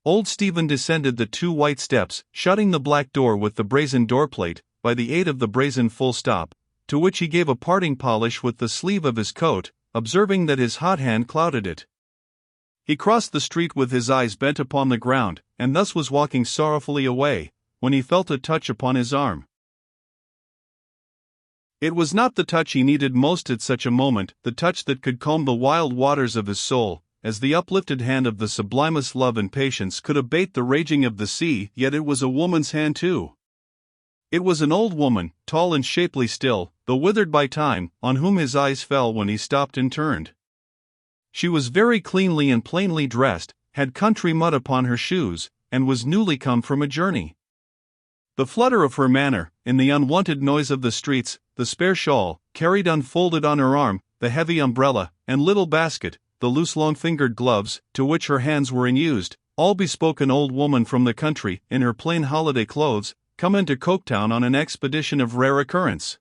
Old Stephen descended the 2 white steps, shutting the black door with the brazen doorplate, by the aid of the brazen full stop, to which he gave a parting polish with the sleeve of his coat, observing that his hot hand clouded it. He crossed the street with his eyes bent upon the ground, and thus was walking sorrowfully away, when he felt a touch upon his arm. It was not the touch he needed most at such a moment, the touch that could calm the wild waters of his soul, as the uplifted hand of the sublimest love and patience could abate the raging of the sea, yet it was a woman's hand too. It was an old woman, tall and shapely still, though withered by time, on whom his eyes fell when he stopped and turned. She was very cleanly and plainly dressed, had country mud upon her shoes, and was newly come from a journey. The flutter of her manner, in the unwonted noise of the streets, the spare shawl, carried unfolded on her arm, the heavy umbrella, and little basket, the loose long-fingered gloves, to which her hands were unused, all bespoke an old woman from the country, in her plain holiday clothes, come into Coketown on an expedition of rare occurrence.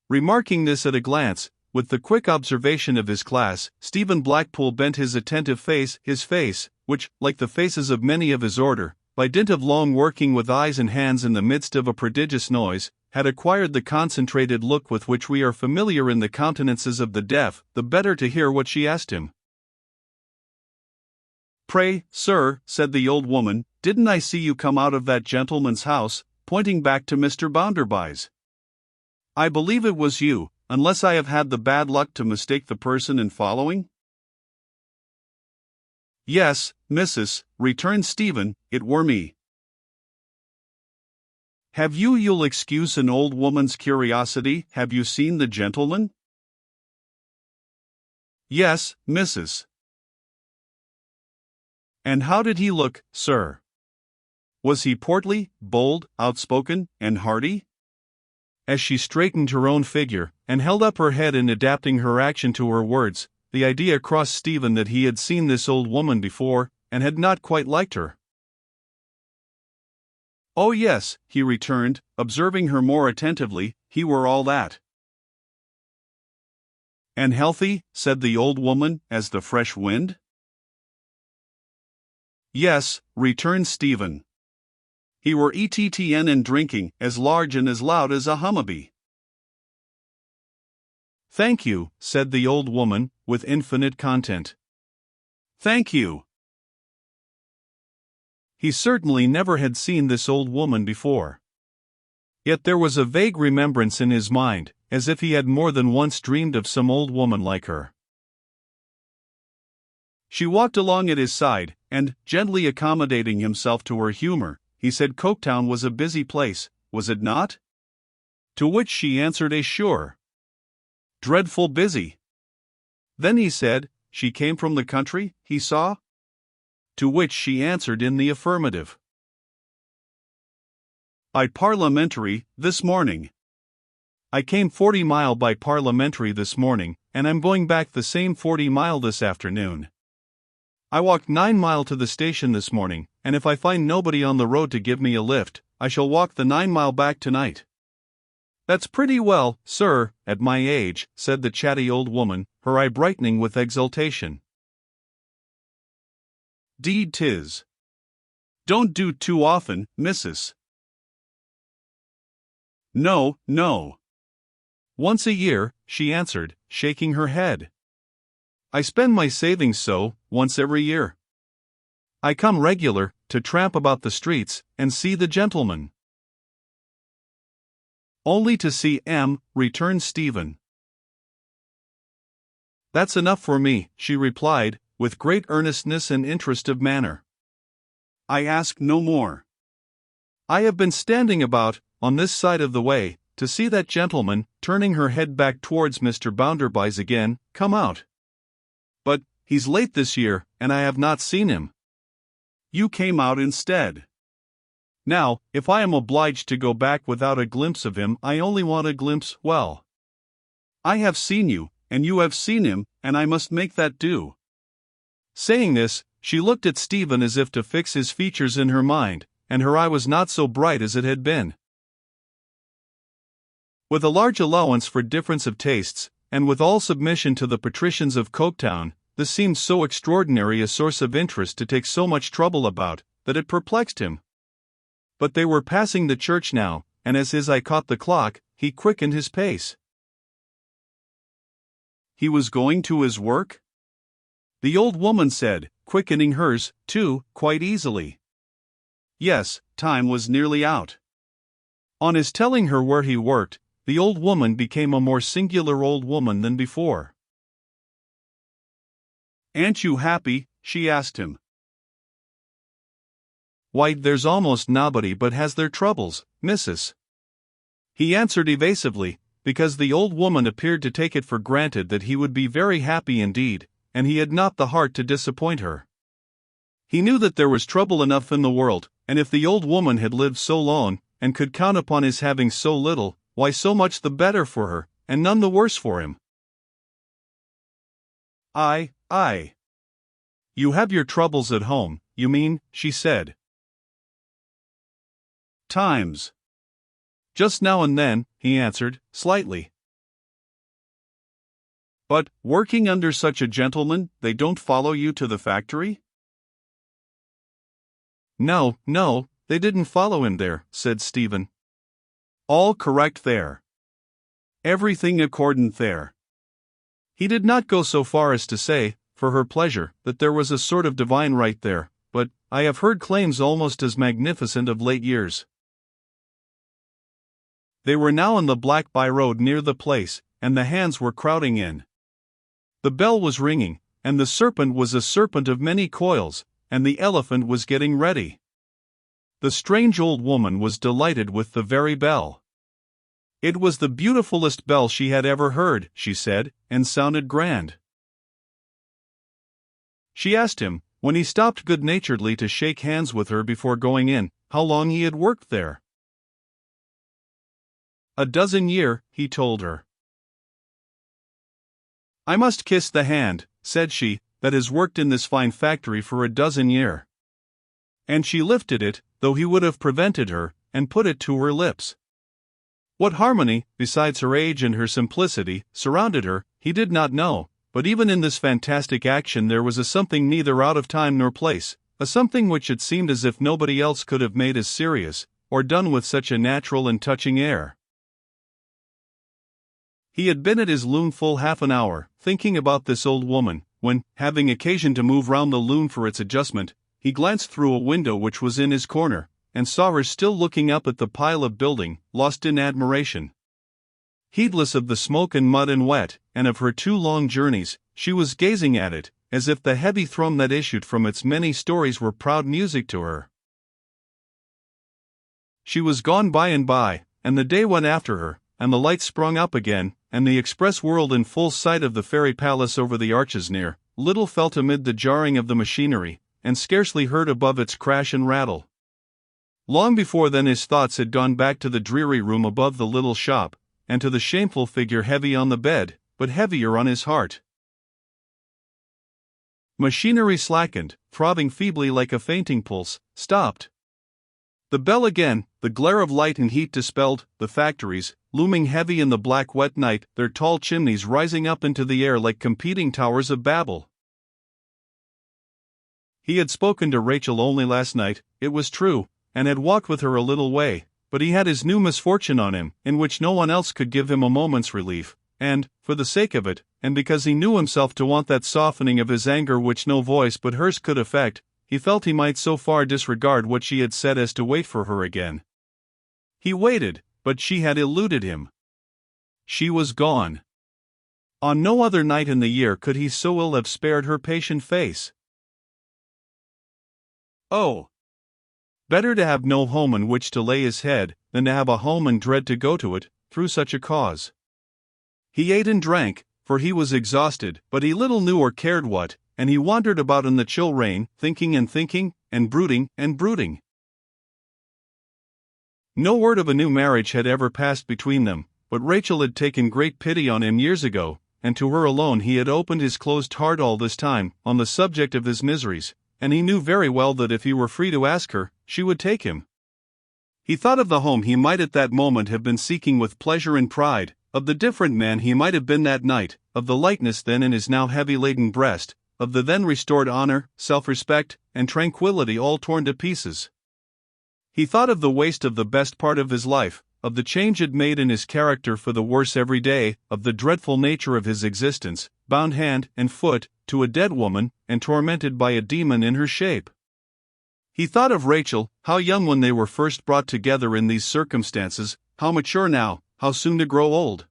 Remarking this at a glance, with the quick observation of his class, Stephen Blackpool bent his attentive face, which, like the faces of many of his order, by dint of long working with eyes and hands in the midst of a prodigious noise, had acquired the concentrated look with which we are familiar in the countenances of the deaf, the better to hear what she asked him. "Pray, sir," said the old woman, "didn't I see you come out of that gentleman's house," pointing back to Mr. Bounderby's. "I believe it was you, unless I have had the bad luck to mistake the person in following?" "Yes, missus," returned Stephen, "it were me." "Have you'll excuse an old woman's curiosity, have you seen the gentleman?" "Yes, missus." "And how did he look, sir? Was he portly, bold, outspoken, and hearty?" As she straightened her own figure, and held up her head in adapting her action to her words, the idea crossed Stephen that he had seen this old woman before, and had not quite liked her. "Oh yes," he returned, observing her more attentively, "he were all that." "And healthy," said the old woman, "as the fresh wind?" "Yes," returned Stephen. "He were ettn and drinking, as large and as loud as a hummaby." "Thank you," said the old woman, with infinite content. "Thank you." He certainly never had seen this old woman before. Yet there was a vague remembrance in his mind, as if he had more than once dreamed of some old woman like her. She walked along at his side, and, gently accommodating himself to her humor, he said Coketown was a busy place, was it not? To which she answered a sure. "Dreadful busy." Then he said, she came from the country, he saw? To which she answered in the affirmative. "I Parliamentary, this morning. I came 40 mile by Parliamentary this morning, and I'm going back the same 40 mile this afternoon. I walked 9 mile to the station this morning, and if I find nobody on the road to give me a lift, I shall walk the 9 mile back tonight." "That's pretty well, sir, at my age," said the chatty old woman, her eye brightening with exultation. "'Deed 'tis. Don't do too often, missus." "No, no. Once a year," she answered, shaking her head. "I spend my savings so, once every year. I come regular, to tramp about the streets, and see the gentleman." "Only to see 'em," returned Stephen. "That's enough for me," she replied, with great earnestness and interest of manner. "I ask no more. I have been standing about, on this side of the way, to see that gentleman," turning her head back towards Mr. Bounderby's again, "come out. But, he's late this year, and I have not seen him. You came out instead. Now, if I am obliged to go back without a glimpse of him, I only want a glimpse, well. I have seen you, and you have seen him, and I must make that do." Saying this, she looked at Stephen as if to fix his features in her mind, and her eye was not so bright as it had been. With a large allowance for difference of tastes, and with all submission to the patricians of Coketown, this seemed so extraordinary a source of interest to take so much trouble about, that it perplexed him. But they were passing the church now, and as his eye caught the clock, he quickened his pace. He was going to his work? The old woman said, quickening hers, too, quite easily. Yes, time was nearly out. On his telling her where he worked, the old woman became a more singular old woman than before. "Aren't you happy?" she asked him. "Why, there's almost nobody but has their troubles, missus," he answered evasively, because the old woman appeared to take it for granted that he would be very happy indeed, and he had not the heart to disappoint her. He knew that there was trouble enough in the world, and if the old woman had lived so long, and could count upon his having so little, why so much the better for her, and none the worse for him. "Aye. You have your troubles at home, you mean," she said. "Times. Just now and then," he answered, slightly. "But, working under such a gentleman, they don't follow you to the factory?" No, they didn't follow him there," said Stephen. "All correct there. Everything accordant there." He did not go so far as to say, for her pleasure, that there was a sort of divine right there, but I have heard claims almost as magnificent of late years. They were now on the black by-road near the place, and the hands were crowding in. The bell was ringing, and the serpent was a serpent of many coils, and the elephant was getting ready. The strange old woman was delighted with the very bell. It was the beautifulest bell she had ever heard, she said, and sounded grand. She asked him, when he stopped good-naturedly to shake hands with her before going in, how long he had worked there. 12 years, he told her. "I must kiss the hand," said she, "that has worked in this fine factory for 12 years. And she lifted it, though he would have prevented her, and put it to her lips. What harmony, besides her age and her simplicity, surrounded her, he did not know, but even in this fantastic action there was a something neither out of time nor place, a something which it seemed as if nobody else could have made as serious, or done with such a natural and touching air. He had been at his loom full half an hour, thinking about this old woman, when, having occasion to move round the loom for its adjustment, he glanced through a window which was in his corner, and saw her still looking up at the pile of building, lost in admiration. Heedless of the smoke and mud and wet, and of her 2 long journeys, she was gazing at it, as if the heavy thrum that issued from its many stories were proud music to her. She was gone by and by, and the day went after her, and the lights sprung up again, and the express whirled in full sight of the fairy palace over the arches near, little felt amid the jarring of the machinery, and scarcely heard above its crash and rattle. Long before then his thoughts had gone back to the dreary room above the little shop, and to the shameful figure heavy on the bed, but heavier on his heart. Machinery slackened, throbbing feebly like a fainting pulse, stopped. The bell again, the glare of light and heat dispelled, the factories, looming heavy in the black wet night, their tall chimneys rising up into the air like competing towers of Babel. He had spoken to Rachel only last night, it was true, and had walked with her a little way, but he had his new misfortune on him, in which no one else could give him a moment's relief, and, for the sake of it, and because he knew himself to want that softening of his anger which no voice but hers could effect, he felt he might so far disregard what she had said as to wait for her again. He waited, but she had eluded him. She was gone. On no other night in the year could he so ill have spared her patient face. Oh! Better to have no home in which to lay his head, than to have a home and dread to go to it, through such a cause. He ate and drank, for he was exhausted, but he little knew or cared what, and he wandered about in the chill rain, thinking, and brooding. No word of a new marriage had ever passed between them, but Rachel had taken great pity on him years ago, and to her alone he had opened his closed heart all this time, on the subject of his miseries, and he knew very well that if he were free to ask her, she would take him. He thought of the home he might at that moment have been seeking with pleasure and pride, of the different man he might have been that night, of the lightness then in his now heavy-laden breast, of the then restored honor, self-respect, and tranquility all torn to pieces. He thought of the waste of the best part of his life, of the change it made in his character for the worse every day, of the dreadful nature of his existence, bound hand and foot to a dead woman, and tormented by a demon in her shape. He thought of Rachel, how young when they were first brought together in these circumstances, how mature now, how soon to grow old.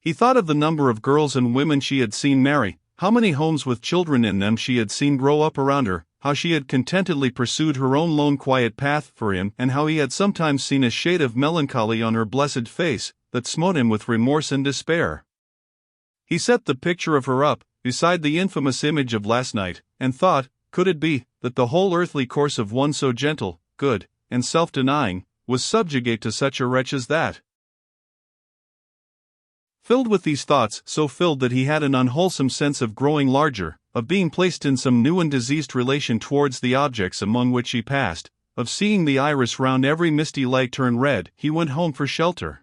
He thought of the number of girls and women she had seen marry, how many homes with children in them she had seen grow up around her, how she had contentedly pursued her own lone quiet path for him, and how he had sometimes seen a shade of melancholy on her blessed face, that smote him with remorse and despair. He set the picture of her up, beside the infamous image of last night, and thought, could it be, that the whole earthly course of one so gentle, good, and self-denying, was subjugate to such a wretch as that? Filled with these thoughts, so filled that he had an unwholesome sense of growing larger, of being placed in some new and diseased relation towards the objects among which he passed, of seeing the iris round every misty light turn red, he went home for shelter.